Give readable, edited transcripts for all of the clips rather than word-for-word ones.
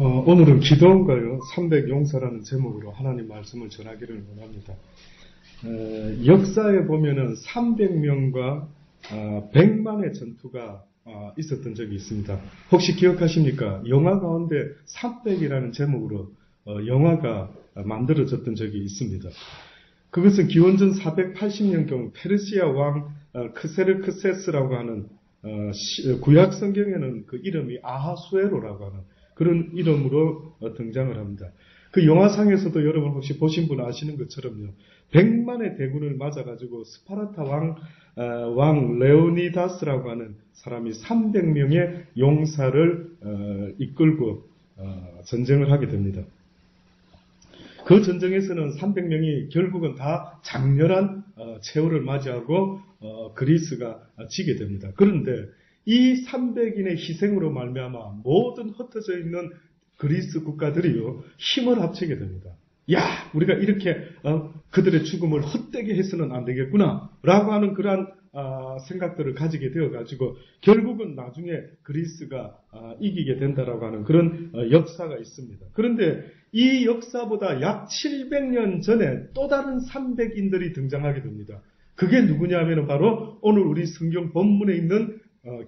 오늘은 기도원가요 300용사라는 제목으로 하나님 말씀을 전하기를 원합니다. 역사에 보면은 300명과 100만의 전투가 있었던 적이 있습니다. 혹시 기억하십니까? 영화 가운데 300이라는 제목으로 영화가 만들어졌던 적이 있습니다. 그것은 기원전 480년경 페르시아 왕 크세르크세스라고 하는 구약 성경에는 그 이름이 아하수에로라고 하는 그런 이름으로 등장을 합니다. 그 영화상에서도 여러분 혹시 보신 분 아시는 것처럼요. 100만의 대군을 맞아가지고 스파르타 왕 레오니다스라고 하는 사람이 300명의 용사를 이끌고 전쟁을 하게 됩니다. 그 전쟁에서는 300명이 결국은 다 장렬한 최후를 맞이하고 그리스가 지게 됩니다. 그런데 이 300인의 희생으로 말미암아 모든 흩어져 있는 그리스 국가들이요 힘을 합치게 됩니다. 야, 우리가 이렇게 그들의 죽음을 헛되게 해서는 안 되겠구나 라고 하는 그러한 생각들을 가지게 되어가지고 결국은 나중에 그리스가 이기게 된다라고 하는 그런 역사가 있습니다. 그런데 이 역사보다 약 700년 전에 또 다른 300인들이 등장하게 됩니다. 그게 누구냐면 바로 오늘 우리 성경 본문에 있는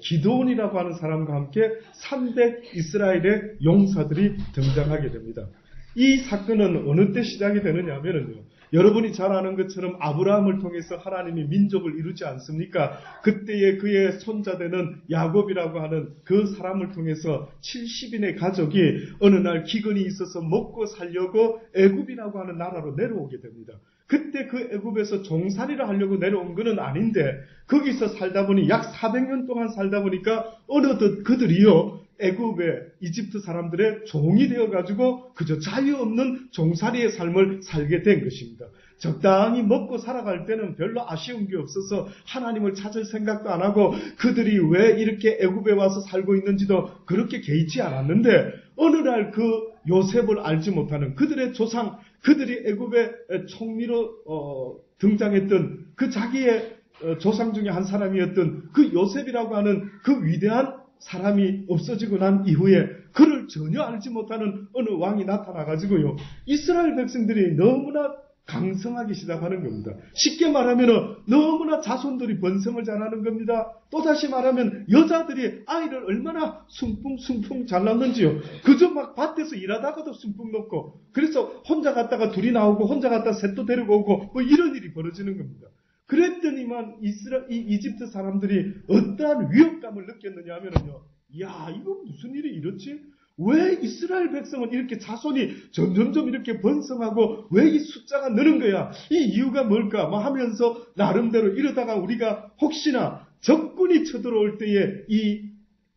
기드온이라고 하는 사람과 함께 300 이스라엘의 용사들이 등장하게 됩니다. 이 사건은 어느 때 시작이 되느냐 하면요. 여러분이 잘 아는 것처럼 아브라함을 통해서 하나님이 민족을 이루지 않습니까? 그때의 그의 손자되는 야곱이라고 하는 그 사람을 통해서 70인의 가족이 어느 날 기근이 있어서 먹고 살려고 애굽이라고 하는 나라로 내려오게 됩니다. 그때 그 애굽에서 종살이를 하려고 내려온 것은 아닌데 거기서 살다 보니 약 400년 동안 살다 보니까 어느덧 그들이요 애굽의 이집트 사람들의 종이 되어가지고 그저 자유 없는 종살이의 삶을 살게 된 것입니다. 적당히 먹고 살아갈 때는 별로 아쉬운 게 없어서 하나님을 찾을 생각도 안 하고 그들이 왜 이렇게 애굽에 와서 살고 있는지도 그렇게 개의치 않았는데 어느 날 그 요셉을 알지 못하는 그들의 조상, 그들이 애굽의 총리로 등장했던 그 자기의 조상 중에 한 사람이었던 그 요셉이라고 하는 그 위대한 사람이 없어지고 난 이후에 그를 전혀 알지 못하는 어느 왕이 나타나가지고요. 이스라엘 백성들이 너무나 강성하기 시작하는 겁니다. 쉽게 말하면 너무나 자손들이 번성을 잘하는 겁니다. 또다시 말하면 여자들이 아이를 얼마나 숭풍 잘 낳는지요. 그저 막 밭에서 일하다가도 숭풍 놓고 그래서 혼자 갔다가 둘이 나오고 혼자 갔다가 셋도 데리고 오고 뭐 이런 일이 벌어지는 겁니다. 그랬더니만 이집트 사람들이 어떠한 위협감을 느꼈느냐 하면요. 야, 이거 무슨 일이 이렇지? 왜 이스라엘 백성은 이렇게 자손이 점점점 이렇게 번성하고 왜 이 숫자가 느는 거야? 이 이유가 뭘까? 뭐 하면서 나름대로 이러다가 우리가 혹시나 적군이 쳐들어올 때에 이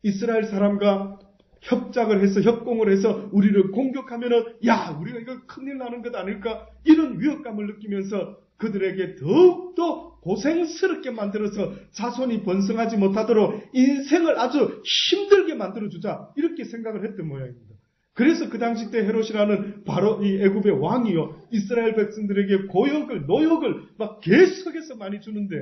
이스라엘 사람과 협작을 해서 협공을 해서 우리를 공격하면은 야, 우리가 이거 큰일 나는 것 아닐까? 이런 위협감을 느끼면서 그들에게 더욱더 고생스럽게 만들어서 자손이 번성하지 못하도록 인생을 아주 힘들게 만들어주자 이렇게 생각을 했던 모양입니다. 그래서 그 당시 때 헤롯이라는 바로 이 애굽의 왕이요 이스라엘 백성들에게 노역을 막 계속해서 많이 주는데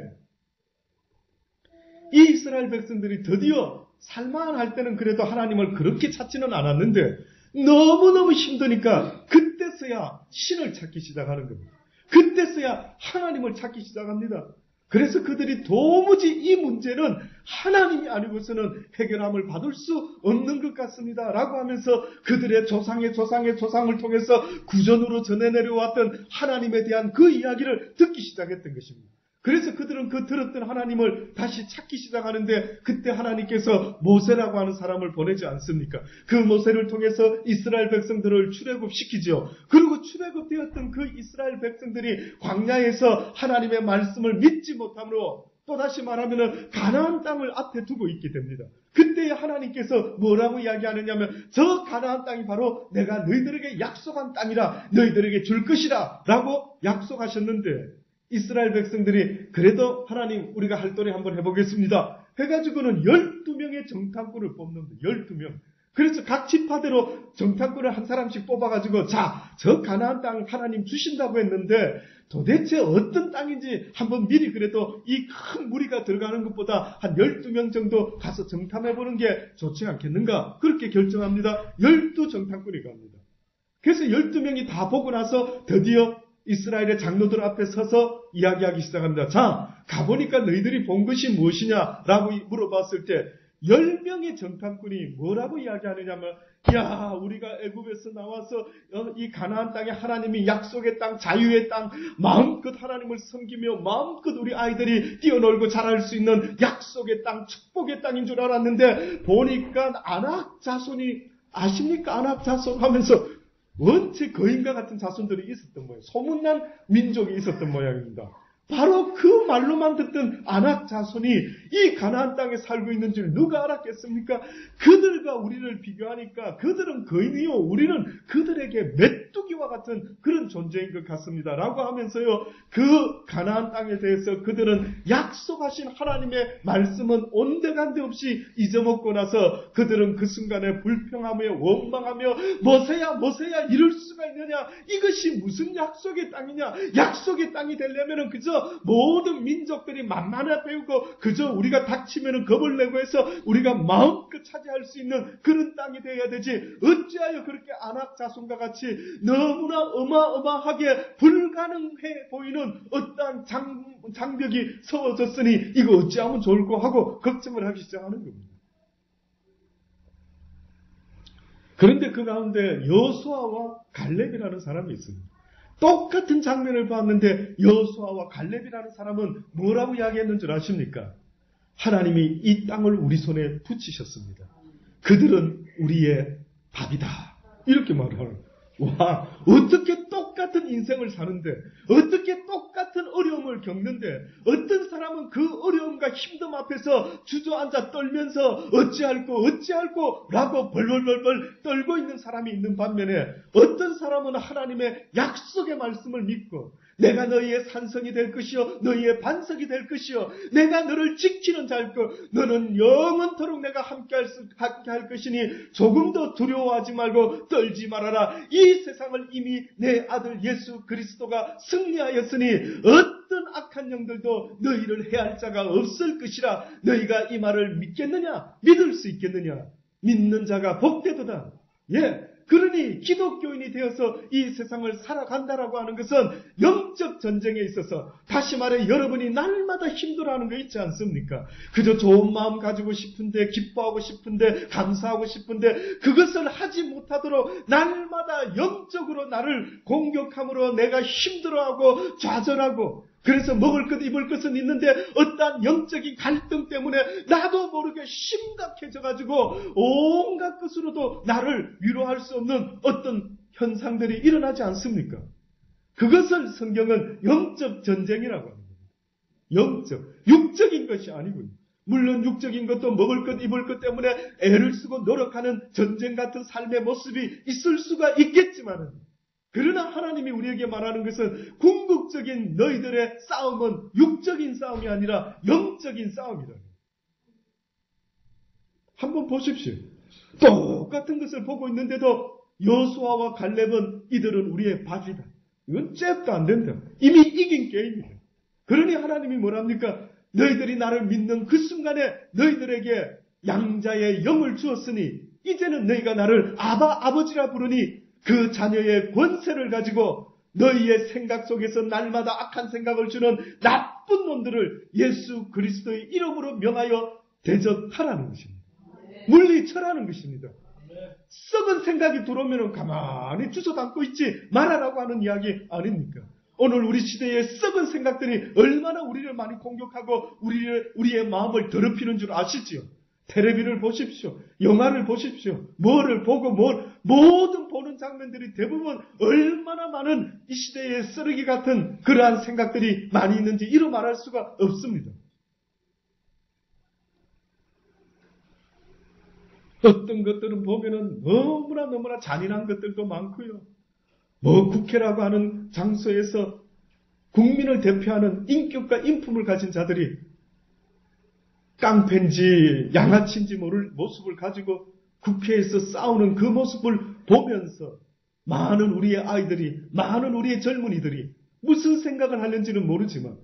이 이스라엘 백성들이 드디어 살만할 때는 그래도 하나님을 그렇게 찾지는 않았는데 너무너무 힘드니까 그때서야 신을 찾기 시작하는 겁니다. 그때서야 하나님을 찾기 시작합니다. 그래서 그들이 도무지 이 문제는 하나님이 아니고서는 해결함을 받을 수 없는 것 같습니다. 라고 하면서 그들의 조상의 조상을 통해서 구전으로 전해 내려왔던 하나님에 대한 그 이야기를 듣기 시작했던 것입니다. 그래서 그들은 그 들었던 하나님을 다시 찾기 시작하는데 그때 하나님께서 모세라고 하는 사람을 보내지 않습니까? 그 모세를 통해서 이스라엘 백성들을 출애굽시키죠. 그리고 출애굽되었던 그 이스라엘 백성들이 광야에서 하나님의 말씀을 믿지 못함으로 또다시 말하면 가나안 땅을 앞에 두고 있게 됩니다. 그때 하나님께서 뭐라고 이야기하느냐면 저 가나안 땅이 바로 내가 너희들에게 약속한 땅이라 너희들에게 줄 것이라 라고 약속하셨는데 이스라엘 백성들이 그래도 하나님 우리가 할 도리 한번 해보겠습니다. 해가지고는 12명의 정탐꾼을 뽑는데 12명. 그래서 각 지파대로 정탐꾼을 한 사람씩 뽑아가지고 저 가나안 땅 하나님 주신다고 했는데 도대체 어떤 땅인지 한번 미리 그래도 이 큰 무리가 들어가는 것보다 한 12명 정도 가서 정탐해보는 게 좋지 않겠는가? 그렇게 결정합니다. 12정탐꾼이 갑니다. 그래서 12명이 다 보고 나서 드디어 이스라엘의 장로들 앞에 서서 이야기하기 시작합니다. 자, 가보니까 너희들이 본 것이 무엇이냐라고 물어봤을 때 10명의 정탐꾼이 뭐라고 이야기하느냐면, 야, 우리가 애굽에서 나와서 이 가나안 땅에 하나님이 약속의 땅, 자유의 땅, 마음껏 하나님을 섬기며 마음껏 우리 아이들이 뛰어놀고 자랄 수 있는 약속의 땅, 축복의 땅인 줄 알았는데 보니까 아낙 자손이, 아십니까? 아낙 자손 하면서 원체 거인과 같은 자손들이 있었던 모양, 소문난 민족이 있었던 모양입니다. 바로 그 말로만 듣던 아낙 자손이 이 가나안 땅에 살고 있는 줄 누가 알았겠습니까? 그들과 우리를 비교하니까 그들은 거인이요, 우리는 그들에게 메뚜기와 같은 그런 존재인 것 같습니다. 라고 하면서요, 그 가나안 땅에 대해서 그들은 약속하신 하나님의 말씀은 온데간데 없이 잊어먹고 나서 그들은 그 순간에 불평하며 원망하며 모세야 이럴 수가 있느냐, 이것이 무슨 약속의 땅이냐, 약속의 땅이 되려면 그저 모든 민족들이 만만해 배우고 그저 우리가 닥치면 겁을 내고 해서 우리가 마음껏 차지할 수 있는 그런 땅이 되어야 되지, 어찌하여 그렇게 아낙 자손과 같이 너무나 어마어마하게 불가능해 보이는 어떠한 장벽이 세워졌으니 이거 어찌하면 좋을까 하고 걱정을 하기 시작하는 겁니다. 그런데 그 가운데 여호수아와 갈렙이라는 사람이 있습니다. 똑같은 장면을 봤는데 여호수아와 갈렙이라는 사람은 뭐라고 이야기했는 줄 아십니까? 하나님이 이 땅을 우리 손에 붙이셨습니다. 그들은 우리의 밥이다. 이렇게 말을 하는 거예요. 와, 어떻게 똑같은 인생을 사는데, 어떻게 똑같은 어려움을 겪는데, 어떤 사람은 그 어려움과 힘듦 앞에서 주저앉아 떨면서 어찌할꼬 라고 벌벌벌 떨고 있는 사람이 있는 반면에, 어떤 사람은 하나님의 약속의 말씀을 믿고 내가 너희의 산성이 될 것이요 너희의 반석이 될 것이요 내가 너를 지키는 자일 것, 너는 영원토록 내가 함께할 것이니 조금도 두려워하지 말고 떨지 말아라. 이 세상을 이미 내 아들 예수 그리스도가 승리하였으니 어떤 악한 영들도 너희를 해할 자가 없을 것이라. 너희가 이 말을 믿겠느냐? 믿을 수 있겠느냐? 믿는 자가 복되도다. 예. 그러니 기독교인이 되어서 이 세상을 살아간다라고 하는 것은 영적 전쟁에 있어서, 다시 말해 여러분이 날마다 힘들어하는 거 있지 않습니까? 그저 좋은 마음 가지고 싶은데, 기뻐하고 싶은데, 감사하고 싶은데 그것을 하지 못하도록 날마다 영적으로 나를 공격함으로 내가 힘들어하고 좌절하고, 그래서 먹을 것 입을 것은 있는데 어떠한 영적인 갈등 때문에 나도 모르게 심각해져가지고 온갖 것으로도 나를 위로할 수 없는 어떤 현상들이 일어나지 않습니까? 그것을 성경은 영적 전쟁이라고 합니다. 영적, 육적인 것이 아니군요. 물론 육적인 것도 먹을 것 입을 것 때문에 애를 쓰고 노력하는 전쟁 같은 삶의 모습이 있을 수가 있겠지만은, 그러나 하나님이 우리에게 말하는 것은 궁극적인 너희들의 싸움은 육적인 싸움이 아니라 영적인 싸움이다. 한번 보십시오. 똑같은 것을 보고 있는데도 여호수아와 갈렙은 이들은 우리의 밥이다. 이건 잽도 안 된다. 이미 이긴 게임이다. 그러니 하나님이 뭐랍니까? 너희들이 나를 믿는 그 순간에 너희들에게 양자의 영을 주었으니 이제는 너희가 나를 아버지라 부르니 그 자녀의 권세를 가지고 너희의 생각 속에서 날마다 악한 생각을 주는 나쁜 놈들을 예수 그리스도의 이름으로 명하여 대적하라는 것입니다. 물리쳐라는 것입니다. 썩은 생각이 들어오면 가만히 주워담고 있지 말아라고 하는 이야기 아닙니까? 오늘 우리 시대의 썩은 생각들이 얼마나 우리를 많이 공격하고 우리의 마음을 더럽히는 줄 아시지요? 텔레비를 보십시오. 영화를 보십시오. 뭐를 보고 모든 보는 장면들이 대부분 얼마나 많은 이 시대의 쓰레기 같은 그러한 생각들이 많이 있는지 이루 말할 수가 없습니다. 어떤 것들은 보면은 너무나 잔인한 것들도 많고요. 국회라고 하는 장소에서 국민을 대표하는 인격과 인품을 가진 자들이 깡패인지 양아치인지 모를 모습을 가지고 국회에서 싸우는 그 모습을 보면서 많은 우리의 아이들이, 많은 우리의 젊은이들이 무슨 생각을 하는지는 모르지만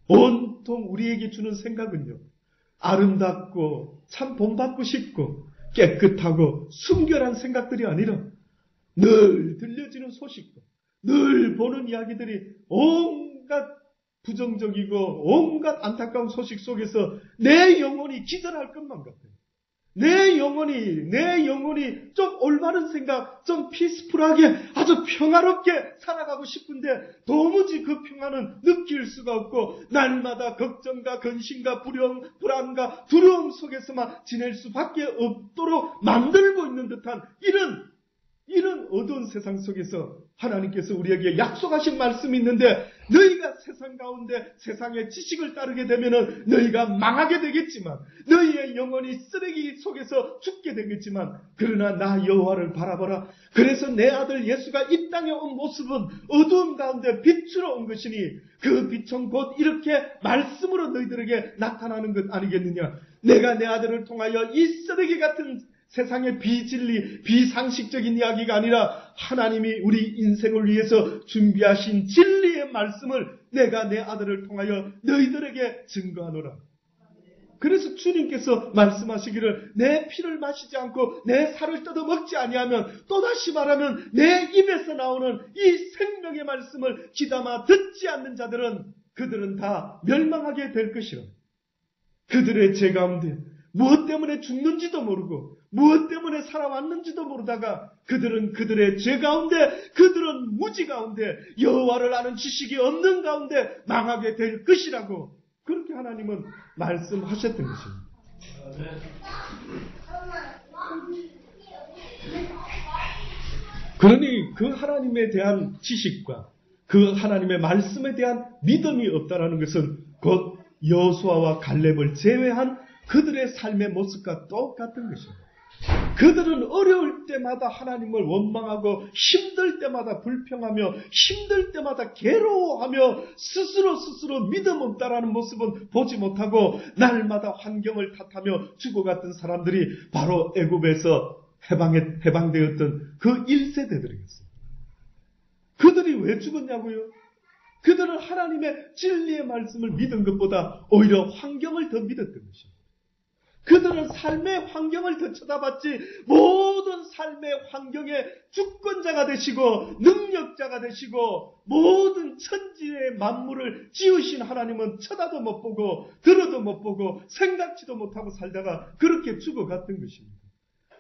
온통 우리에게 주는 생각은요, 아름답고 참 본받고 싶고 깨끗하고 순결한 생각들이 아니라 늘 들려지는 소식과 늘 보는 이야기들이 온갖 부정적이고 온갖 안타까운 소식 속에서 내 영혼이 기절할 것만 같아요. 내 영혼이 좀 올바른 생각, 좀 피스풀하게 아주 평화롭게 살아가고 싶은데 도무지 그 평화는 느낄 수가 없고 날마다 걱정과 근심과 불안과 두려움 속에서만 지낼 수밖에 없도록 만들고 있는 듯한 이런 어두운 세상 속에서 하나님께서 우리에게 약속하신 말씀이 있는데, 너희가 세상 가운데 세상의 지식을 따르게 되면은 너희가 망하게 되겠지만, 너희의 영혼이 쓰레기 속에서 죽게 되겠지만, 그러나 나 여호와를 바라보라. 그래서 내 아들 예수가 이 땅에 온 모습은 어두운 가운데 빛으로 온 것이니 그 빛은 곧 이렇게 말씀으로 너희들에게 나타나는 것 아니겠느냐. 내가 내 아들을 통하여 이 쓰레기 같은 세상의 비진리, 비상식적인 이야기가 아니라 하나님이 우리 인생을 위해서 준비하신 진리의 말씀을 내가 내 아들을 통하여 너희들에게 증거하노라. 그래서 주님께서 말씀하시기를 내 피를 마시지 않고 내 살을 뜯어 먹지 아니하면, 또다시 말하면 내 입에서 나오는 이 생명의 말씀을 귀담아 듣지 않는 자들은 그들은 다 멸망하게 될 것이라. 그들의 죄 가운데 무엇 때문에 죽는지도 모르고 무엇 때문에 살아왔는지도 모르다가 그들은 그들의 죄 가운데, 그들은 무지 가운데, 여호와를 아는 지식이 없는 가운데 망하게 될 것이라고 그렇게 하나님은 말씀하셨던 것입니다. 그러니 그 하나님에 대한 지식과 그 하나님의 말씀에 대한 믿음이 없다라는 것은 곧 여호수아와 갈렙을 제외한 그들의 삶의 모습과 똑같은 것입니다. 그들은 어려울 때마다 하나님을 원망하고 힘들 때마다 불평하며 힘들 때마다 괴로워하며 스스로 믿음 없다라는 모습은 보지 못하고 날마다 환경을 탓하며 죽어갔던 사람들이 바로 애굽에서 해방되었던 그 1세대들이었습니다. 그들이 왜 죽었냐고요? 그들은 하나님의 진리의 말씀을 믿은 것보다 오히려 환경을 더 믿었던 것입니다. 그들은 삶의 환경을 더 쳐다봤지 모든 삶의 환경의 주권자가 되시고 능력자가 되시고 모든 천지의 만물을 지으신 하나님은 쳐다도 못 보고 들어도 못 보고 생각지도 못하고 살다가 그렇게 죽어갔던 것입니다.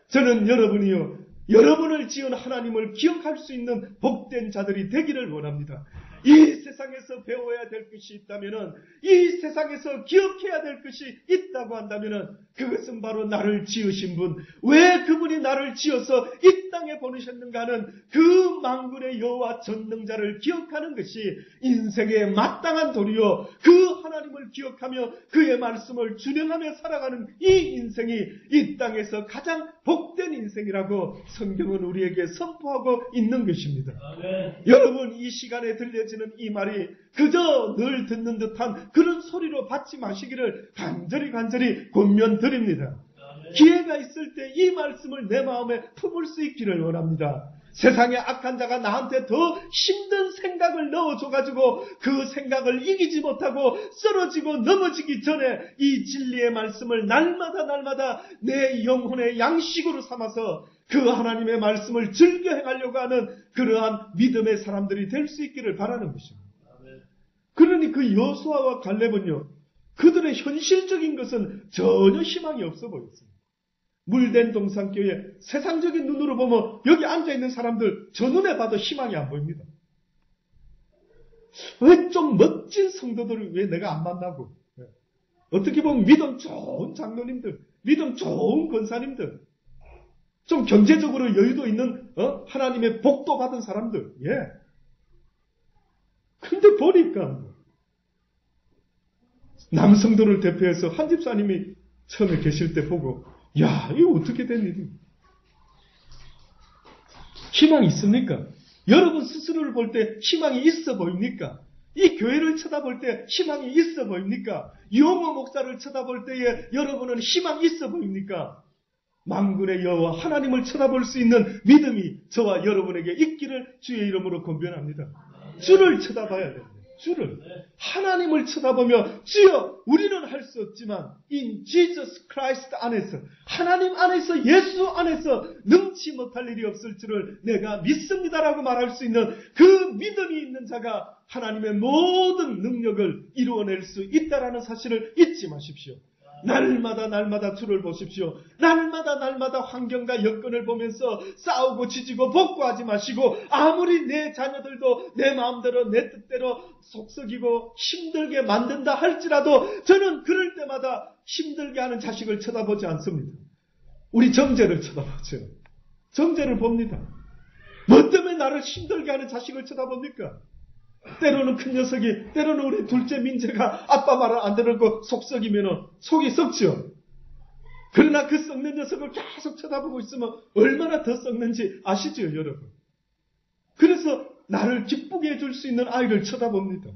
저는 여러분이요, 여러분을 지은 하나님을 기억할 수 있는 복된 자들이 되기를 원합니다. 이 세상에서 배워야 될 것이 있다면은, 이 세상에서 기억해야 될 것이 있다고 한다면은, 그것은 바로 나를 지으신 분, 왜 그분이 나를 지어서 이 땅에 보내셨는가 하는 그 만군의 여호와 전능자를 기억하는 것이 인생의 마땅한 도리요, 그 하나님을 기억하며 그의 말씀을 준행하며 살아가는 이 인생이 이 땅에서 가장 복된 인생이라고 성경은 우리에게 선포하고 있는 것입니다. 아멘. 여러분, 이 시간에 들려지는 이 말이 그저 늘 듣는 듯한 그런 소리로 받지 마시기를 간절히 권면드립니다. 기회가 있을 때 이 말씀을 내 마음에 품을 수 있기를 원합니다. 세상의 악한 자가 나한테 더 힘든 생각을 넣어줘가지고 그 생각을 이기지 못하고 쓰러지고 넘어지기 전에 이 진리의 말씀을 날마다 내 영혼의 양식으로 삼아서 그 하나님의 말씀을 즐겨 행하려고 하는 그러한 믿음의 사람들이 될 수 있기를 바라는 것입니다. 그러니 그 여호수아와 갈렙은요, 그들의 현실적인 것은 전혀 희망이 없어 보였습니다. 물된 동산교회 세상적인 눈으로 보면 여기 앉아있는 사람들 저 눈에 봐도 희망이 안 보입니다. 왜 좀 멋진 성도들을 왜 내가 안 만나고, 어떻게 보면 믿음 좋은 장로님들, 믿음 좋은 권사님들, 좀 경제적으로 여유도 있는 하나님의 복도 받은 사람들, 근데 보니까 남성도를 대표해서 한 집사님이 처음에 계실 때 보고, 야, 이거 어떻게 된 일이? 희망이 있습니까? 여러분 스스로를 볼 때 희망이 있어 보입니까? 이 교회를 쳐다볼 때 희망이 있어 보입니까? 유홍호 목사를 쳐다볼 때에 여러분은 희망이 있어 보입니까? 만군의 여호와 하나님을 쳐다볼 수 있는 믿음이 저와 여러분에게 있기를 주의 이름으로 권면합니다. 주를 쳐다봐야 됩니다. 주를. 하나님을 쳐다보며 주여 우리는 할 수 없지만 in Jesus Christ 안에서 하나님 안에서 예수 안에서 능치 못할 일이 없을 줄을 내가 믿습니다라고 말할 수 있는 그 믿음이 있는 자가 하나님의 모든 능력을 이루어낼 수 있다라는 사실을 잊지 마십시오. 날마다 주를 보십시오. 날마다 환경과 여건을 보면서 싸우고 지지고 복구하지 마시고 아무리 내 자녀들도 내 마음대로 내 뜻대로 속썩이고 힘들게 만든다 할지라도 저는 그럴 때마다 힘들게 하는 자식을 쳐다보지 않습니다. 우리 정죄를 쳐다보죠. 정죄를 봅니다. 뭐 때문에 나를 힘들게 하는 자식을 쳐다봅니까? 때로는 큰 녀석이, 때로는 우리 둘째 민재가 아빠 말을 안 들고 속썩이면 속이 썩죠. 그러나 그 썩는 녀석을 계속 쳐다보고 있으면 얼마나 더 썩는지 아시죠, 여러분? 그래서 나를 기쁘게 해줄 수 있는 아이를 쳐다봅니다.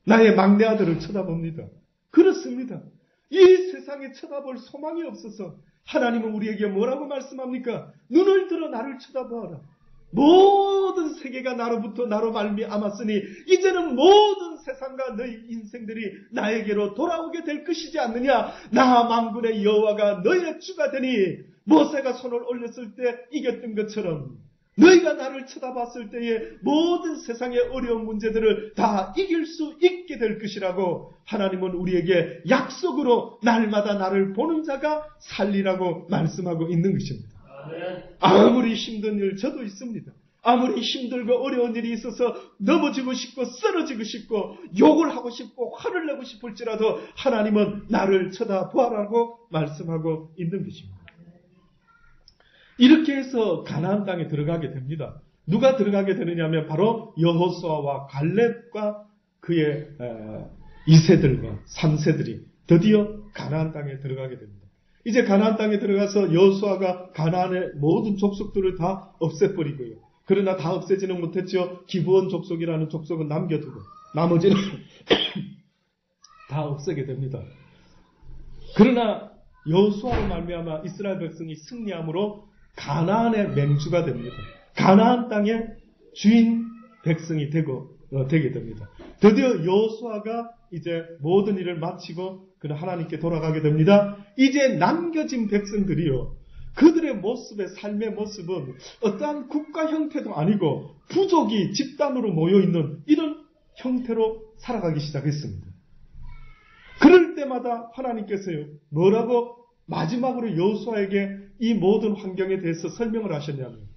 나의 막내 아들을 쳐다봅니다. 그렇습니다. 이 세상에 쳐다볼 소망이 없어서 하나님은 우리에게 뭐라고 말씀합니까? 눈을 들어 나를 쳐다보아라. 모든 세계가 나로 말미암았으니 이제는 모든 세상과 너희 인생들이 나에게로 돌아오게 될 것이지 않느냐. 나 만군의 여호와가 너희의 주가 되니 모세가 손을 올렸을 때 이겼던 것처럼 너희가 나를 쳐다봤을 때에 모든 세상의 어려운 문제들을 다 이길 수 있게 될 것이라고 하나님은 우리에게 약속으로 날마다 나를 보는 자가 살리라고 말씀하고 있는 것입니다. 아무리 힘든 일 저도 있습니다. 아무리 힘들고 어려운 일이 있어서 넘어지고 싶고 쓰러지고 싶고 욕을 하고 싶고 화를 내고 싶을지라도 하나님은 나를 쳐다보아라고 말씀하고 있는 것입니다. 이렇게 해서 가나안 땅에 들어가게 됩니다. 누가 들어가게 되느냐 하면 바로 여호수아와 갈렙과 그의 2세들과 3세들이 드디어 가나안 땅에 들어가게 됩니다. 이제 가나안 땅에 들어가서 여호수아가 가나안의 모든 족속들을 다 없애버리고요. 그러나 다 없애지는 못했죠. 기브온 족속이라는 족속은 남겨두고 나머지는 다 없애게 됩니다. 그러나 여호수아로 말미암아 이스라엘 백성이 승리함으로 가나안의 맹주가 됩니다. 가나안 땅의 주인 백성이 되게 됩니다. 드디어 여호수아가 이제 모든 일을 마치고 그는 하나님께 돌아가게 됩니다. 이제 남겨진 백성들이요. 그들의 모습의 삶의 모습은 어떠한 국가 형태도 아니고 부족이 집단으로 모여있는 이런 형태로 살아가기 시작했습니다. 그럴 때마다 하나님께서요. 뭐라고 마지막으로 여호수아에게 이 모든 환경에 대해서 설명을 하셨냐면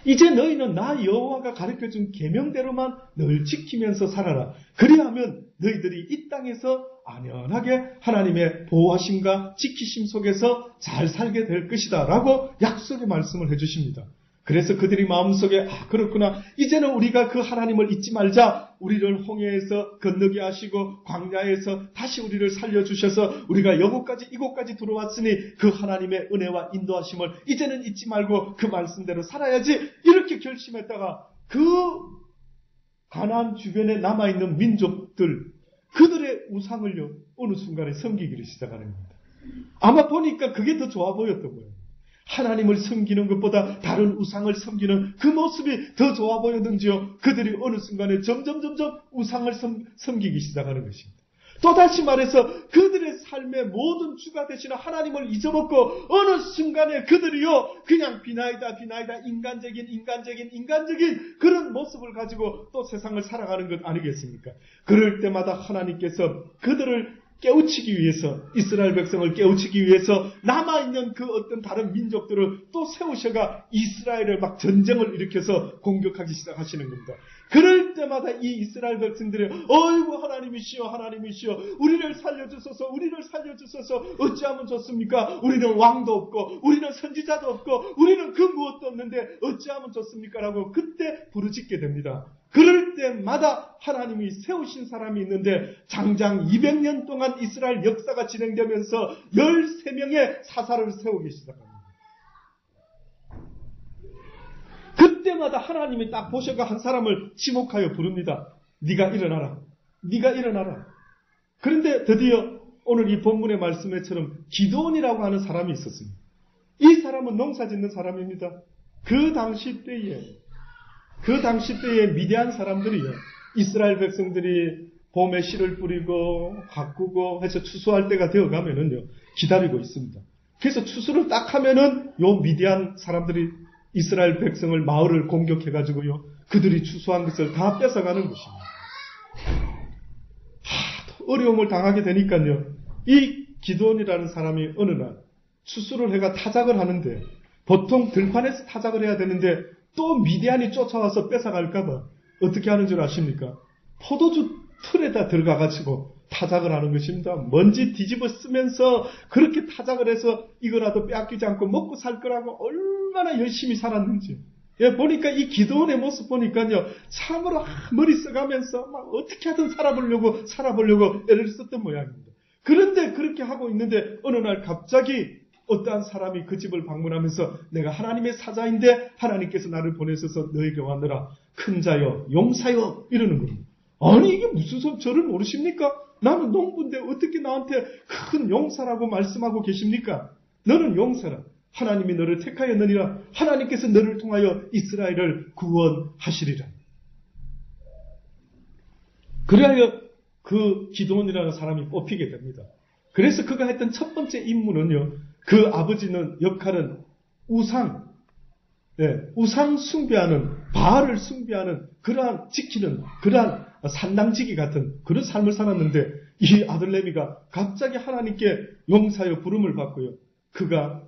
이제 너희는 나 여호와가 가르쳐준 계명대로만 늘 지키면서 살아라. 그리하면 너희들이 이 땅에서 안연하게 하나님의 보호하심과 지키심 속에서 잘 살게 될 것이다 라고 약속의 말씀을 해주십니다. 그래서 그들이 마음속에 그렇구나. 이제는 우리가 그 하나님을 잊지 말자. 우리를 홍해에서 건너게 하시고 광야에서 다시 우리를 살려주셔서 우리가 이곳까지 들어왔으니 그 하나님의 은혜와 인도하심을 이제는 잊지 말고 그 말씀대로 살아야지. 이렇게 결심했다가 그 가나안 주변에 남아있는 민족들 그들의 우상을요 어느 순간에 섬기기를 시작하는 겁니다. 아마 보니까 그게 더 좋아 보였던 거예요. 하나님을 섬기는 것보다 다른 우상을 섬기는 그 모습이 더 좋아 보였는지요. 그들이 어느 순간에 점점 우상을 섬기기 시작하는 것입니다. 또다시 말해서 그들의 삶의 모든 주가 되시는 하나님을 잊어먹고 어느 순간에 그들이요 그냥 비나이다 인간적인 그런 모습을 가지고 또 세상을 살아가는 것 아니겠습니까? 그럴 때마다 하나님께서 그들을 깨우치기 위해서 이스라엘 백성을 깨우치기 위해서 남아있는 그 어떤 다른 민족들을 또 세우셔가 이스라엘을 막 전쟁을 일으켜서 공격하기 시작하시는 겁니다. 그럴 때마다 이 이스라엘 백성들이 어이구 하나님이시여 우리를 살려주소서 어찌하면 좋습니까? 우리는 왕도 없고 우리는 선지자도 없고 우리는 그 무엇도 없는데 어찌하면 좋습니까? 라고 그때 부르짖게 됩니다. 그럴 때마다 하나님이 세우신 사람이 있는데 장장 200년 동안 이스라엘 역사가 진행되면서 13명의 사사를 세우기 시작합니다. 그때마다 하나님이 딱 보셔가 한 사람을 지목하여 부릅니다. 네가 일어나라. 그런데 드디어 오늘 이 본문의 말씀에처럼 기드온이라고 하는 사람이 있었습니다. 이 사람은 농사 짓는 사람입니다. 그 당시 때에 미디안 사람들이요, 이스라엘 백성들이 봄에 씨를 뿌리고 가꾸고 해서 추수할 때가 되어가면은요, 기다리고 있습니다. 그래서 추수를 딱 하면은 요 미디안 사람들이 이스라엘 백성을, 마을을 공격해가지고요, 그들이 추수한 것을 다 뺏어가는 것입니다. 어려움을 당하게 되니까요, 이 기드온이라는 사람이 어느 날 추수를 해가 타작을 하는데, 보통 들판에서 타작을 해야 되는데 또 미디안이 쫓아와서 뺏어갈까봐 어떻게 하는 줄 아십니까? 포도주 틀에다 들어가가지고 타작을 하는 것입니다. 먼지 뒤집어 쓰면서 그렇게 타작을 해서 이거라도 빼앗기지 않고 먹고 살 거라고 얼마나 열심히 살았는지. 예, 보니까 이 기드온의 모습 보니까요, 참으로 머리 써가면서 막 어떻게 하든 살아보려고 애를 썼던 모양입니다. 그런데 그렇게 하고 있는데 어느 날 갑자기 어떠한 사람이 그 집을 방문하면서 내가 하나님의 사자인데 하나님께서 나를 보내셔서 너에게 왔느라 큰 자여 용사여 이러는 겁니다. 아니 이게 무슨 저를 모르십니까? 나는 농부인데 어떻게 나한테 큰 용사라고 말씀하고 계십니까? 너는 용사라. 하나님이 너를 택하였느니라. 하나님께서 너를 통하여 이스라엘을 구원하시리라. 그리하여 그 기드온이라는 사람이 뽑히게 됩니다. 그래서 그가 했던 첫 번째 임무는요, 그 아버지는 역할은 우상 숭배하는, 바알을 숭배하는 지키는 그러한 산당지기 같은 그런 삶을 살았는데, 이 아들 레위가 갑자기 하나님께 용사여 부름을 받고요, 그가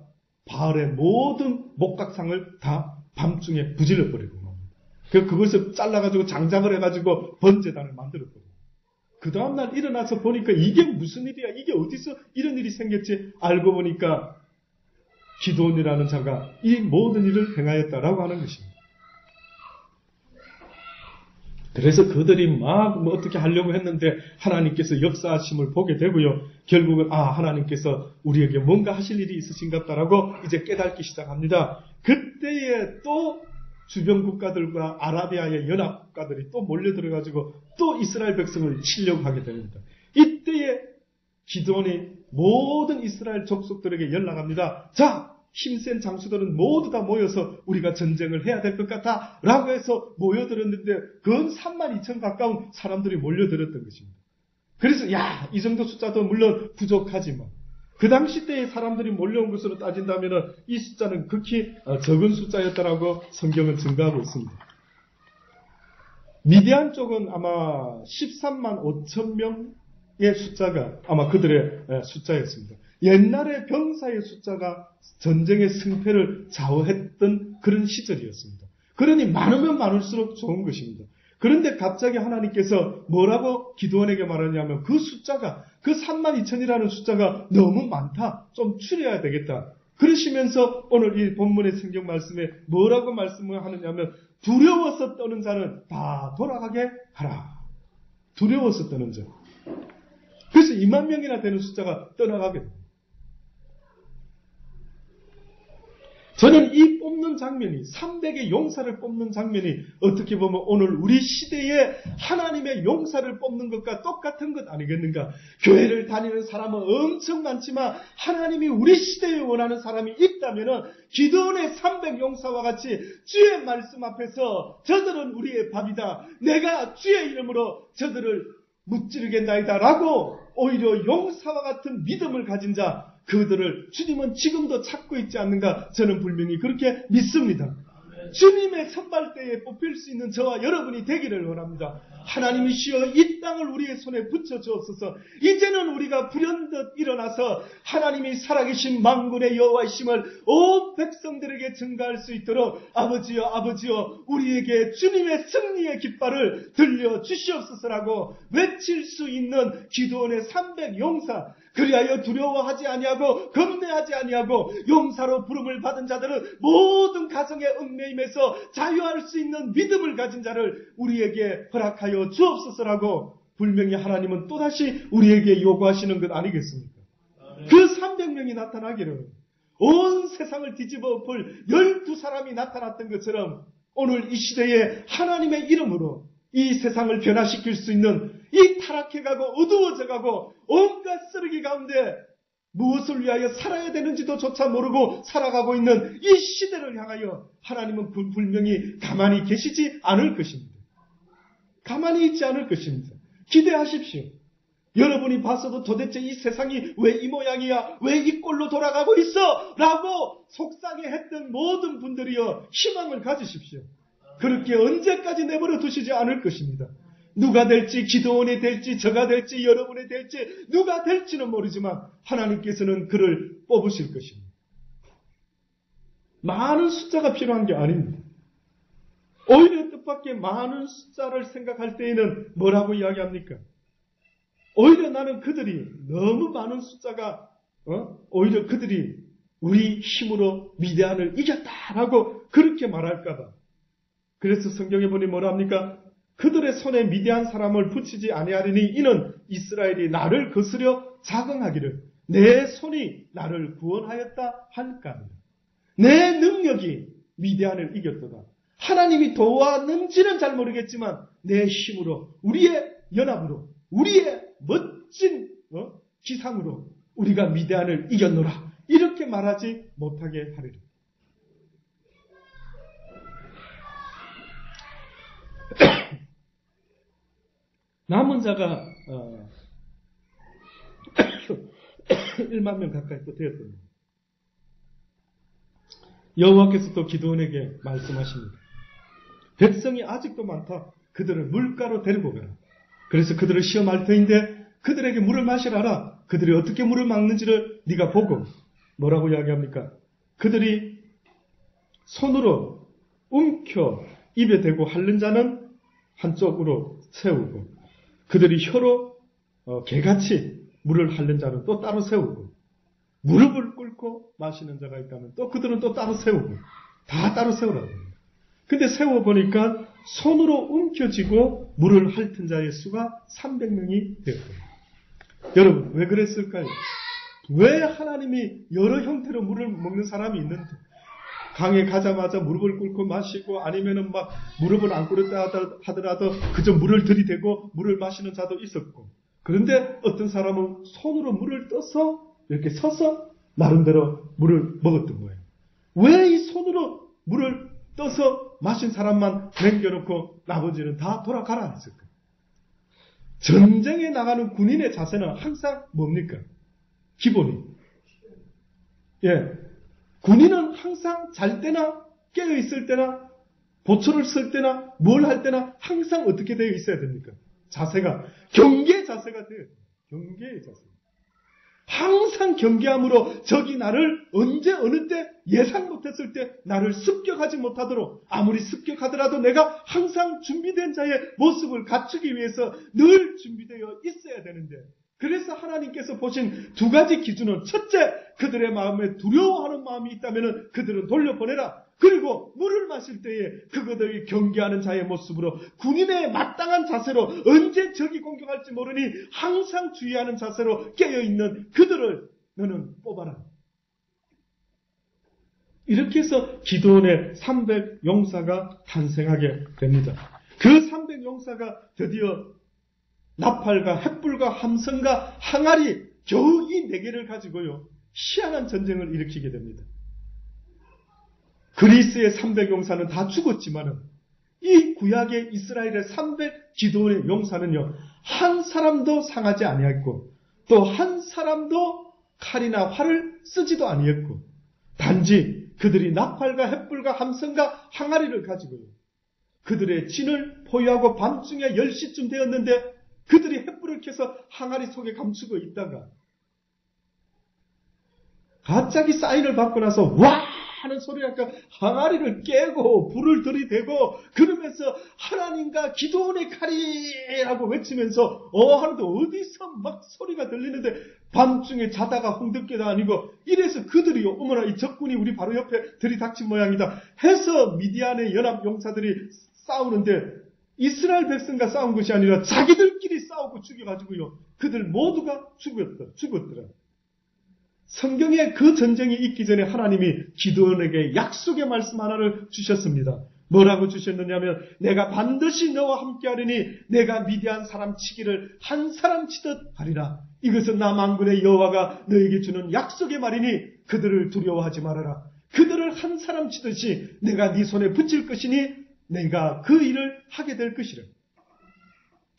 바알의 모든 목각상을 다 밤중에 부질러 버리고 그것을 잘라가지고 장작을 해가지고 번제단을 만들어 버리고, 그 다음날 일어나서 보니까 이게 무슨 일이야, 이게 어디서 이런 일이 생겼지, 알고 보니까 기드온이라는 자가 이 모든 일을 행하였다라고 하는 것입니다. 그래서 그들이 막 어떻게 하려고 했는데 하나님께서 역사하심을 보게 되고요, 결국은 하나님께서 우리에게 뭔가 하실 일이 있으신갑다라고 이제 깨닫기 시작합니다. 그때에 또 주변 국가들과 아라비아의 연합 국가들이 또 몰려들어가지고 또 이스라엘 백성을 치려고 하게 됩니다. 이때에 기드온이 모든 이스라엘 족속들에게 연락합니다. 자, 힘센 장수들은 모두 다 모여서 우리가 전쟁을 해야 될 것 같아 라고 해서 모여들었는데 근 32,000 가까운 사람들이 몰려들었던 것입니다. 그래서 이 정도 숫자도 물론 부족하지만 그 당시 때의 사람들이 몰려온 것으로 따진다면 이 숫자는 극히 적은 숫자였다라고 성경은 증거하고 있습니다. 미디안 쪽은 아마 13만 5천 명의 숫자가 아마 그들의 숫자였습니다. 옛날에 병사의 숫자가 전쟁의 승패를 좌우했던 그런 시절이었습니다. 그러니 많으면 많을수록 좋은 것입니다. 그런데 갑자기 하나님께서 뭐라고 기드온에게 말하냐면 그 숫자가, 그 32,000이라는 숫자가 너무 많다. 좀 줄여야 되겠다. 그러시면서 오늘 이 본문의 성경 말씀에 뭐라고 말씀을 하느냐면 두려워서 떠는 자는 다 돌아가게 하라. 두려워서 떠는 자. 그래서 2만 명이나 되는 숫자가 떠나가게 됩니다. 저는 이 뽑는 장면이, 300의 용사를 뽑는 장면이 어떻게 보면 오늘 우리 시대에 하나님의 용사를 뽑는 것과 똑같은 것 아니겠는가? 교회를 다니는 사람은 엄청 많지만 하나님이 우리 시대에 원하는 사람이 있다면 기드온의 300용사와 같이 주의 말씀 앞에서 저들은 우리의 밥이다. 내가 주의 이름으로 저들을 무찌르겠나이다 라고 오히려 용사와 같은 믿음을 가진 자, 그들을 주님은 지금도 찾고 있지 않는가? 저는 분명히 그렇게 믿습니다. 주님의 선발대에 뽑힐 수 있는 저와 여러분이 되기를 원합니다. 하나님이시여 이 땅을 우리의 손에 붙여주옵소서. 이제는 우리가 불현듯 일어나서 하나님이 살아계신 만군의 여호와이심을 온 백성들에게 증가할 수 있도록 아버지여 우리에게 주님의 승리의 깃발을 들려주시옵소서라고 외칠 수 있는 기드온의 300용사, 그리하여 두려워하지 아니하고 겁내하지 아니하고 용사로 부름을 받은 자들은 모든 가정의 얽매임에서 자유할 수 있는 믿음을 가진 자를 우리에게 허락하여 주옵소서라고 분명히 하나님은 또다시 우리에게 요구하시는 것 아니겠습니까? 그 300명이 나타나기를 온 세상을 뒤집어 엎을 12사람이 나타났던 것처럼 오늘 이 시대에 하나님의 이름으로 이 세상을 변화시킬 수 있는 이 타락해가고 어두워져가고 온갖 쓰레기 가운데 무엇을 위하여 살아야 되는지도 조차 모르고 살아가고 있는 이 시대를 향하여 하나님은 분명히 가만히 계시지 않을 것입니다. 가만히 있지 않을 것입니다. 기대하십시오. 여러분이 봤어도 도대체 이 세상이 왜 이 모양이야? 왜 이 꼴로 돌아가고 있어? 라고 속상해했던 모든 분들이여 희망을 가지십시오. 그렇게 언제까지 내버려 두시지 않을 것입니다. 누가 될지, 기도원이 될지, 저가 될지, 여러분이 될지, 누가 될지는 모르지만 하나님께서는 그를 뽑으실 것입니다. 많은 숫자가 필요한 게 아닙니다. 오히려 뜻밖의 많은 숫자를 생각할 때에는 뭐라고 이야기합니까? 오히려 나는 그들이 너무 많은 숫자가 오히려 그들이 우리 힘으로 미디안을 이겼다라고 그렇게 말할까봐. 그래서 성경에 보니 뭐라 합니까? 그들의 손에 미디안 사람을 붙이지 아니하리니 이는 이스라엘이 나를 거스려 자긍하기를 내 손이 나를 구원하였다 할까. 내 능력이 미디안을 이겼도다. 하나님이 도왔는지는 잘 모르겠지만 내 힘으로, 우리의 연합으로, 우리의 멋진 기상으로 우리가 미디안을 이겼노라. 이렇게 말하지 못하게 하리라. 남은 자가 1만 명 가까이 또 되었습니다. 여호와께서 또 기드온에게 말씀하십니다. 백성이 아직도 많다. 그들을 물가로 데리고 가라. 그래서 그들을 시험할 터인데 그들에게 물을 마시라라. 그들이 어떻게 물을 막는지를 네가 보고. 뭐라고 이야기합니까? 그들이 손으로 움켜 입에 대고 핥는 자는 한쪽으로 세우고, 그들이 혀로 개같이 물을 핥는 자는 또 따로 세우고, 무릎을 꿇고 마시는 자가 있다면 또 그들은 또 따로 세우고, 다 따로 세우라고 합니다. 근데 세워보니까 손으로 움켜쥐고 물을 핥은 자의 수가 300명이 되었습니다. 여러분, 왜 그랬을까요? 왜 하나님이 여러 형태로 물을 먹는 사람이 있는데, 강에 가자마자 무릎을 꿇고 마시고, 아니면은 막 무릎을 안 꿇었다 하더라도 그저 물을 들이대고 물을 마시는 자도 있었고, 그런데 어떤 사람은 손으로 물을 떠서 이렇게 서서 나름대로 물을 먹었던 거예요. 왜 이 손으로 물을 떠서 마신 사람만 남겨놓고 나머지는 다 돌아가라 했을까? 전쟁에 나가는 군인의 자세는 항상 뭡니까? 기본이. 군인은 항상 잘 때나 깨어 있을 때나 보초를 쓸 때나 뭘 할 때나 항상 어떻게 되어 있어야 됩니까? 자세가 경계의 자세가 돼요. 경계의 자세. 항상 경계함으로 적이 나를 언제 어느 때 예상 못했을 때 나를 습격하지 못하도록, 아무리 습격하더라도 내가 항상 준비된 자의 모습을 갖추기 위해서 늘 준비되어 있어야 되는데, 그래서 하나님께서 보신 두 가지 기준은, 첫째, 그들의 마음에 두려워하는 마음이 있다면 그들은 돌려보내라. 그리고 물을 마실 때에 그것들이 경계하는 자의 모습으로, 군인의 마땅한 자세로, 언제 적이 공격할지 모르니 항상 주의하는 자세로 깨어있는 그들을 너는 뽑아라. 이렇게 해서 기드온의 300 용사가 탄생하게 됩니다. 그 300 용사가 드디어 나팔과 횃불과 함성과 항아리, 겨우 이 4개를 가지고요, 희한한 전쟁을 일으키게 됩니다. 그리스의 300 용사는 다 죽었지만은 이 구약의 이스라엘의 300 기드온의 용사는요, 한 사람도 상하지 아니했고 또 한 사람도 칼이나 활을 쓰지도 아니했고, 단지 그들이 나팔과 횃불과 함성과 항아리를 가지고요, 그들의 진을 포위하고 밤중에 10시쯤 되었는데 그들이 횃불을 켜서 항아리 속에 감추고 있다가 갑자기 사인을 받고 나서 와 하는 소리가 항아리를 깨고 불을 들이대고 그러면서 하나님과 기드온의 칼이라고 외치면서 하는데 어디서 막 소리가 들리는데, 밤중에 자다가 홍두깨도 아니고 이래서 그들이요, 어머나 이 적군이 우리 바로 옆에 들이닥친 모양이다 해서 미디안의 연합 용사들이 싸우는데, 이스라엘 백성과 싸운 것이 아니라 자기들끼리 싸우고 죽여가지고요, 그들 모두가 죽었더라. 성경에 그 전쟁이 있기 전에 하나님이 기드온에게 약속의 말씀 하나를 주셨습니다. 뭐라고 주셨느냐면 내가 반드시 너와 함께하리니 내가 미디안 사람 치기를 한 사람 치듯 하리라. 이것은 나 만군의 여호와가 너에게 주는 약속의 말이니 그들을 두려워하지 말아라. 그들을 한 사람 치듯이 내가 네 손에 붙일 것이니 내가 그 일을 하게 될 것이라.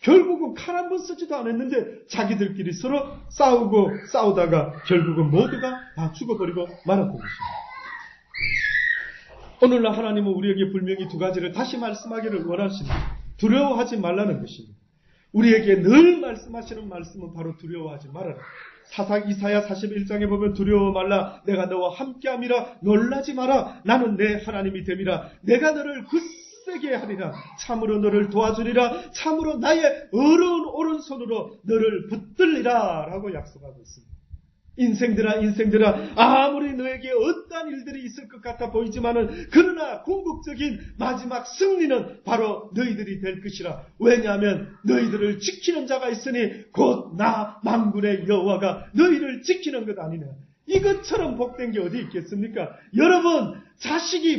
결국은 칼 한 번 쓰지도 않았는데 자기들끼리 서로 싸우다가 결국은 모두가 다 죽어버리고 말았던 것입니다. 오늘날 하나님은 우리에게 분명히 두 가지를 다시 말씀하기를 원하십니다. 두려워하지 말라는 것입니다. 우리에게 늘 말씀하시는 말씀은 바로 두려워하지 말아라. 이사야 41장에 보면 두려워 말라. 내가 너와 함께함이라. 놀라지 마라. 나는 내 하나님이 됨이라. 내가 너를 굳세게 하리라. 참으로 너를 도와주리라. 참으로 나의 어려운 오른손으로 너를 붙들리라. 라고 약속하고 있습니다. 인생들아 아무리 너에게 어떠한 일들이 있을 것 같아 보이지만은 그러나 궁극적인 마지막 승리는 바로 너희들이 될 것이라. 왜냐하면 너희들을 지키는 자가 있으니 곧 나 만군의 여호와가 너희를 지키는 것 아니냐. 이것처럼 복된 게 어디 있겠습니까? 여러분,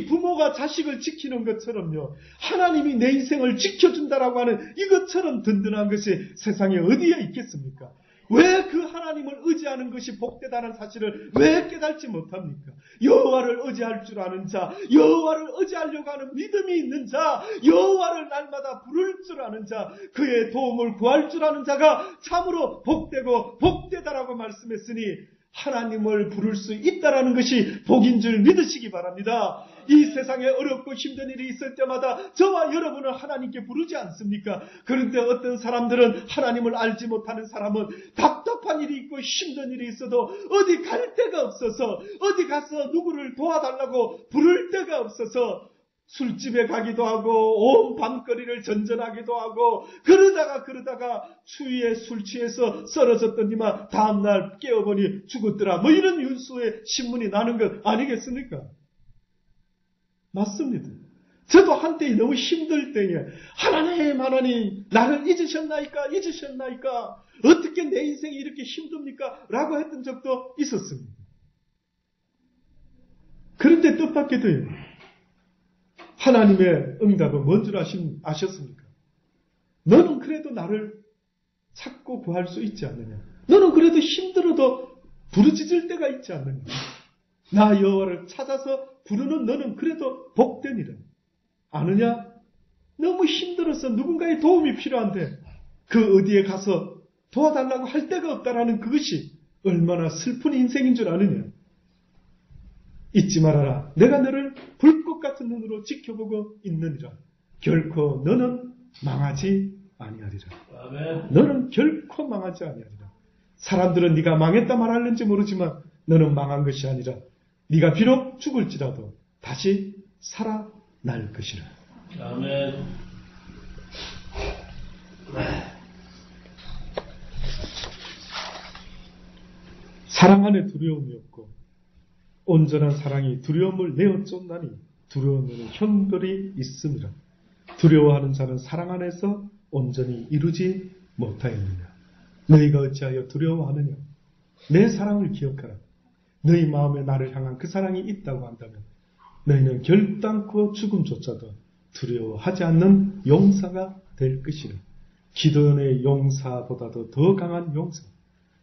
부모가 자식을 지키는 것처럼요, 하나님이 내 인생을 지켜준다라고 하는 이것처럼 든든한 것이 세상에 어디에 있겠습니까? 왜 그 하나님을 의지하는 것이 복되다는 사실을 왜 깨닫지 못합니까? 여호와를 의지할 줄 아는 자, 여호와를 의지하려고 하는 믿음이 있는 자, 여호와를 날마다 부를 줄 아는 자, 그의 도움을 구할 줄 아는 자가 참으로 복되고 복되다라고 말씀했으니 하나님을 부를 수 있다라는 것이 복인 줄 믿으시기 바랍니다. 이 세상에 어렵고 힘든 일이 있을 때마다 저와 여러분은 하나님께 부르지 않습니까? 그런데 어떤 사람들은 하나님을 알지 못하는 사람은 답답한 일이 있고 힘든 일이 있어도 어디 갈 데가 없어서, 어디 가서 누구를 도와달라고 부를 데가 없어서 술집에 가기도 하고 온 밤거리를 전전하기도 하고 그러다가 추위에 술 취해서 쓰러졌더니만 다음날 깨어보니 죽었더라. 뭐 이런 윤수의 신문이 나는 것 아니겠습니까? 맞습니다. 저도 한때 너무 힘들 때에 하나님 나를 잊으셨나이까 어떻게 내 인생이 이렇게 힘듭니까? 라고 했던 적도 있었습니다. 그런데 뜻밖에도요, 하나님의 응답은 뭔 줄 아셨습니까? 너는 그래도 나를 찾고 구할 수 있지 않느냐? 너는 그래도 힘들어도 부르짖을 때가 있지 않느냐? 나 여호와를 찾아서 부르는 너는 그래도 복되니라. 아느냐? 너무 힘들어서 누군가의 도움이 필요한데 그 어디에 가서 도와달라고 할 데가 없다라는 그것이 얼마나 슬픈 인생인 줄 아느냐? 잊지 말아라. 내가 너를 불꽃 같은 눈으로 지켜보고 있느니라. 결코 너는 망하지 아니하리라. 아멘. 너는 결코 망하지 아니하리라. 사람들은 네가 망했다 말할는지 모르지만 너는 망한 것이 아니라 네가 비록 죽을지라도 다시 살아날 것이라. 아멘. 사랑 안에 두려움이 없고 온전한 사랑이 두려움을 내어 쫓나니 두려움에는 형벌이 있음이라. 두려워하는 자는 사랑 안에서 온전히 이루지 못하였느냐. 너희가 어찌하여 두려워하느냐. 내 사랑을 기억하라. 너희 마음에 나를 향한 그 사랑이 있다고 한다면 너희는 결단코 죽음조차도 두려워하지 않는 용사가 될 것이라. 기도원의 용사보다도 더 강한 용사,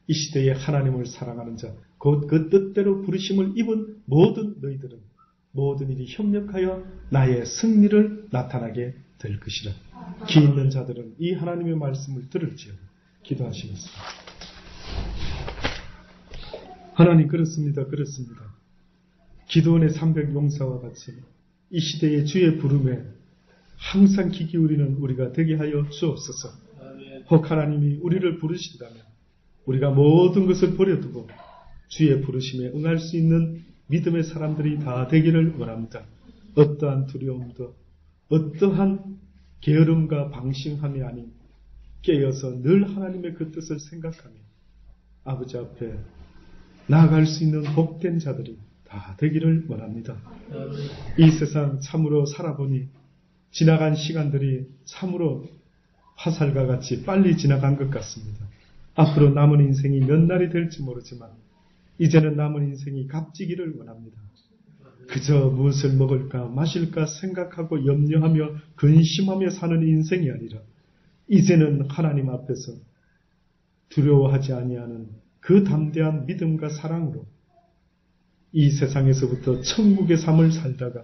이 시대에 하나님을 사랑하는 자, 곧 그 뜻대로 부르심을 입은 모든 너희들은 모든 일이 협력하여 나의 승리를 나타나게 될 것이라. 기 있는 자들은 이 하나님의 말씀을 들을지어다. 기도하시겠습니다. 하나님, 그렇습니다. 기도원의 300용사와 같이 이 시대의 주의 부름에 항상 귀 기울이는 우리가 되게 하여 주옵소서. 혹 하나님이 우리를 부르신다면 우리가 모든 것을 버려두고 주의 부르심에 응할 수 있는 믿음의 사람들이 다 되기를 원합니다. 어떠한 두려움도 어떠한 게으름과 방심함이 아닌 깨어서 늘 하나님의 그 뜻을 생각하며 아버지 앞에 나아갈 수 있는 복된 자들이 다 되기를 원합니다. 이 세상 참으로 살아보니 지나간 시간들이 참으로 화살과 같이 빨리 지나간 것 같습니다. 앞으로 남은 인생이 몇 날이 될지 모르지만 이제는 남은 인생이 값지기를 원합니다. 그저 무엇을 먹을까 마실까 생각하고 염려하며 근심하며 사는 인생이 아니라 이제는 하나님 앞에서 두려워하지 아니하는 그 담대한 믿음과 사랑으로 이 세상에서부터 천국의 삶을 살다가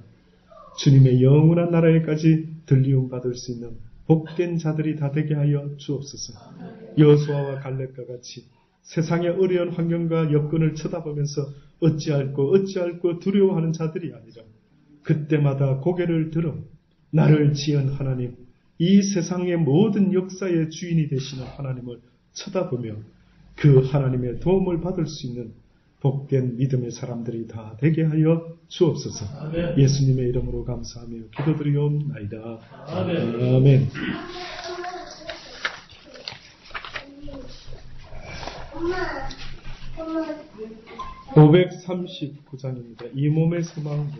주님의 영원한 나라에까지 들리움 받을 수 있는 복된 자들이 다 되게 하여 주옵소서. 여호수아와 갈렙과 같이 세상의 어려운 환경과 여건을 쳐다보면서 어찌할꼬 두려워하는 자들이 아니라 그때마다 고개를 들어 나를 지은 하나님, 이 세상의 모든 역사의 주인이 되시는 하나님을 쳐다보며 그 하나님의 도움을 받을 수 있는 복된 믿음의 사람들이 다 되게 하여 주옵소서. 아멘. 예수님의 이름으로 감사하며 기도드리옵나이다. 아멘. 아멘. 539장입니다. 이 몸의 소망.